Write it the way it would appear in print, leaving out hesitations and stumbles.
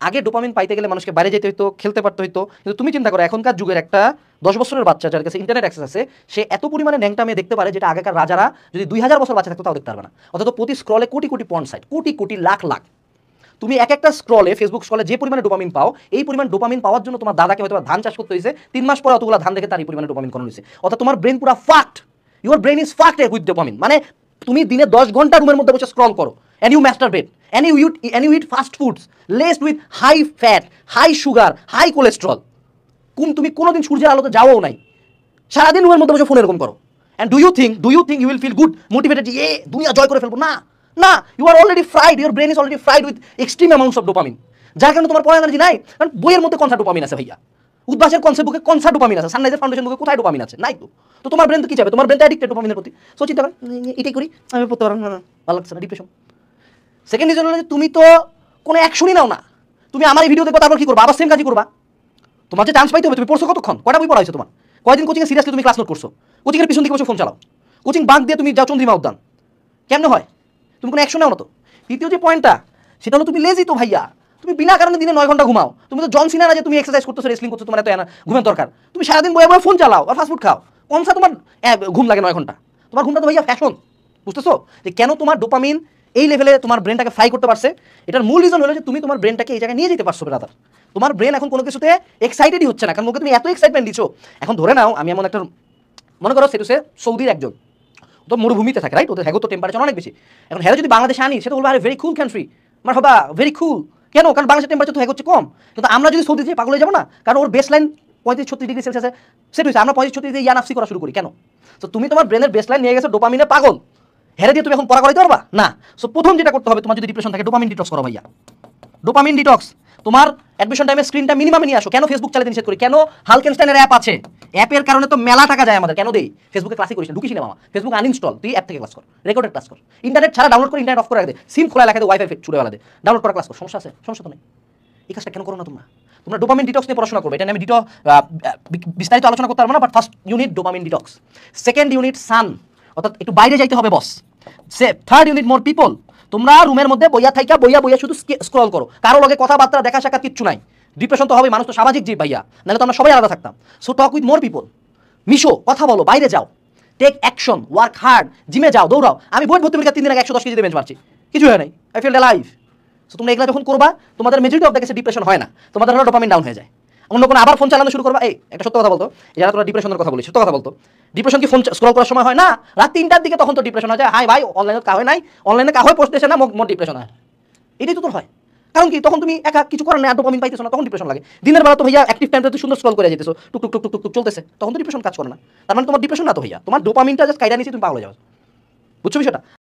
আগে ডোপামিন পাইতে গেলে মানুষকে বাইরে যেতে হইতো, খেলতে পারতে হইতো। কিন্তু তুমি চিন্তা করো এখনকার যুগের একটা 10 বছরের বাচ্চা যার কাছে ইন্টারনেট অ্যাক্সেস আছে, সে এত পরিমাণে ন্যাংটা মেয়ে দেখতে পারে যেটা আগেকার রাজারা যদি 2000 বছর বাচ্চা থাকতো তাও দেখতে পারবে না। অথচ প্রতি স্ক্রলে কোটি কোটি পর্ন সাইট, কোটি কোটি লাখ লাখ। তুমি এক একটা স্ক্রলে, ফেসবুক স্ক্রলে যে পরিমাণে ডোপামিন পাও, এই পরিমাণ ডোপামিন পাওয়ার জন্য তোমার দাদাকে হয়তো ধান চাষ করতে হয়েছে, 3 মাস পরে অতগুলো ধান দেখে তার এই পরিমাণে ডোপামিন করানো হয়েছে। অর্থাৎ তোমার ব্রেন পুরো fucked, your brain is fucked with dopamine. মানে তুমি দিনে 10 ঘন্টা রুমের মধ্যে বসে স্ক্রল করো, and you masturbate, and you eat fast foods laced with high fat, high sugar, high cholesterol. তুমি কোনোদিন সূর্যের আলোতে যাওয়াও নাই, সারাদিন রুমের মধ্যে বসে ফোন এরকম করো। and do you think you will feel good, motivated, এ দুনিয়া জয় করে ফেলবো? না না, you are already fried, your brain is already fried with extreme amounts of dopamine, যার কারণে তোমার পড়ার এনার্জি নাই। কারণ বইয়ের মধ্যে কোনটা ডোপামিন আছে ভাইয়া? উদ্ভাসের কনসেপ্ট বুকে কোনটা ডোপামিন আছে? সানরাইজের ফাউন্ডেশন বুকে কোথায় ডোপামিন আছে? নাই তো। তো তোমার ব্রেন তো কি যাবে? তোমার ব্রেন তো অ্যাডিক্টেড ডোপামিনের প্রতি। সো চিন্তা কর, এটাই করি আমি পড়তে পারবো না, ভালো লাগছে না, ডিপ্রেশন। সেকেন্ড রিজন হলো যে তুমি তো কোনো অ্যাকশনই নাও না। তুমি আমার এই ভিডিও দেখো, তারপর কি করবা? আবার সেম কাজই করবা। তোমার যে চান্স পাইতে হবে, তুমি পড়ছো কতক্ষণ? কয়টা বই পড়া হয়েছে তোমার? কয়দিন কোচিংয়ে সিরিয়াসলি তুমি ক্লাস নোট করছো? কোচিংয়ের পিছন দিকে বসে ফোন চালাও, কোচিং বাঙ্ক দিয়ে তুমি যাও চন্দ্রিমা উদ্যান। কেমনে হয়? তুমি কোনো অ্যাকশন নাও না তো। তৃতীয় যে পয়েন্টটা, সেটা হলো তুমি লেজি তো ভাইয়া। তুমি বিনা কারণে দিনে 9 ঘন্টা ঘুমাও। তুমি তো জন সিনা না যে তুমি এক্সারসাইজ করতেছো, রেসলিং করছো, তোমার এত ঘুমের দরকার। তুমি সারাদিন বয়ে বয়ে ফোন চালাও আর ফাস্টফুড খাও, কমসা তোমার ঘুম লাগে 9 ঘন্টা। তোমার ঘুমটা তো ভাইয়া ফ্যাশন। বুঝতেছো যে কেন তোমার ডোপামিন এই লেভেলে তোমার ব্রেনটাকে ফ্রাই করতে পারছে? এটার মূল রিজন হলো যে তুমি তোমার ব্রেনটাকে এই জায়গায় নিয়ে যেতে পারছো ব্রাদার। তোমার ব্রেন এখন কোনো কিছুতে এক্সাইটেডই হচ্ছে না, কারণ ওকে তুমি এত এক্সাইটমেন্ট দিচ্ছ। এখন ধরে নাও আমি এমন একটা, মনে করো সেটুসে সৌদির একজন, তো মরুভূমিতে থাকে, রাইট? ওদের হ্যাগো তো টেম্পারেচার অনেক বেশি। এখন হ্যাঁ যদি বাংলাদেশে আনি, সেটা বলবো আরে ভেরি কুল কান্ট্রি, আমার হবা ভেরি কুল। কেন? কারণ বাংলাদেশের টেম্পারেচার তো হ্যাগ হচ্ছে কম। কিন্তু আমরা যদি সৌদি যেয়ে পাগল হয়ে যাবো না, কারণ ওর বেস লাইন 35-36 ডিগ্রি সেলসিয়াসে সেট হয়েছে, আমরা 35-36 দিয়ে ইয়ানাফসি করা শুরু করি। কেন? তো তুমি তোমার ব্রেনের বেস লাইন নিয়ে গেছো ডোপামিনে পাগল, হেরে দিয়ে তুমি এখন পড়া করাইতে পারবা না। সো প্রথম যেটা করতে হবে, তোমার যদি ডিপ্রেশন থাকে, ডোপামিন ডিটক্স করো ভাইয়া। Dopamine detox. তোমার অ্যাডমিশন টাইমে স্ক্রিনটা মিনিমামে নিয়ে আসো। কেন ফেসবুক চালাতে নিষেধ করি? কেন হালকেনস্টাইনের অ্যাপ আছে, অ্যাপের কারণে তো মেলা টাকা যায় আমাদের, কেন দেই? ফেসবুকে ক্লাসই করিস না, ঢুকিস না মামা, ফেসবুক আনইনস্টল, তুই অ্যাপ থেকে ক্লাস কর, রেকর্ডেড ক্লাস কর, ইন্টারনেট ছাড়া ডাউনলোড করে ইন্টারনেট অফ করে রাখে দে, সিম খোলা লেখা দে, ওয়াইফাই ছুড়ে বেলা দে, ডাউনলোড করা ক্লাস কর, সমস্যা আছে? সমস্যা তো নেই। এই কাজটা কেন করো না তোমরা? তোমরা ডোপামিন ডিটক্স নিয়ে পড়াশোনা করবে, এটা নিয়ে আমি বিস্তারিত আলোচনা করতে পারবো না, but first unit dopamine detox, second unit sun, অর্থাৎ একটু বাইরে যাইতে হবে boss, third unit more people. তোমরা রুমের মধ্যে বইয়া থাইকা বইয়া শুধু স্ক্রল করো, কারো লগে কথাবার্তা দেখা সাক্ষাৎ কিচ্ছু নাই। ডিপ্রেশন তো হবে, মানুষ তো সামাজিক জীব ভাইয়া, নাহলে তো আমরা সবাই আলাদা থাকতাম। So talk with more people, Meesho, কথা বলো, বাইরে যাও, টেক অ্যাকশন, ওয়ার্ক হার্ড, জিমে যাও, দৌড়াও। আমি বই ভর্তি পরীক্ষা 3 দিন আগে 110 কেজিতে বেঞ্চ মারছি, কিছু হয় নাই, আই ফিল অ্যালাইভ। সো তোমরা এগুলা যখন করবা, তোমাদের মেজরিটি অফ দ্য কেসে ডিপ্রেশন হয় না, তোমাদের হলো ডোপামিন ডাউন হয়ে যায়। অন্য কোনো আবার ফোন চালানো শুরু করবা। এই একটা সত্য কথা বলতো, যারা তোমরা ডিপ্রেশনের কথা বলিস, সত্য কথা বলতো, ডিপ্রেশন কি ফোন স্ক্রল করার সময় হয় না? রাত 3টার দিকে তখন তো ডিপ্রেশন হয় যায়, হাই ভাই অনলাইনে কা হয় নাই, অনলাইনে কা হয় পোস্ট এসে না, মোর ডিপ্রেশন হয়। এটাই তো তোর হয়। কারণ কি? তখন তুমি একা কিছু করার নেই, ডোপামিন পাইতেছো না, তখন ডিপ্রেশন লাগে। দিনের বেলা তো ভাইয়া অ্যাক্টিভ টাইমটা তুই সুন্দর স্ক্রল করে যেতেছো, টুক টুক টুক টুক টুক চলতেছে, তখন তো ডিপ্রেশন কাজ করে না। তার মানে তোমার ডিপ্রেশন না তো ভাইয়া, তোমার ডোপামিনটা জাস্ট কাইরা নিয়েছি, তুমি পাগল হয়ে যাও। বুঝছো বিষয়টা?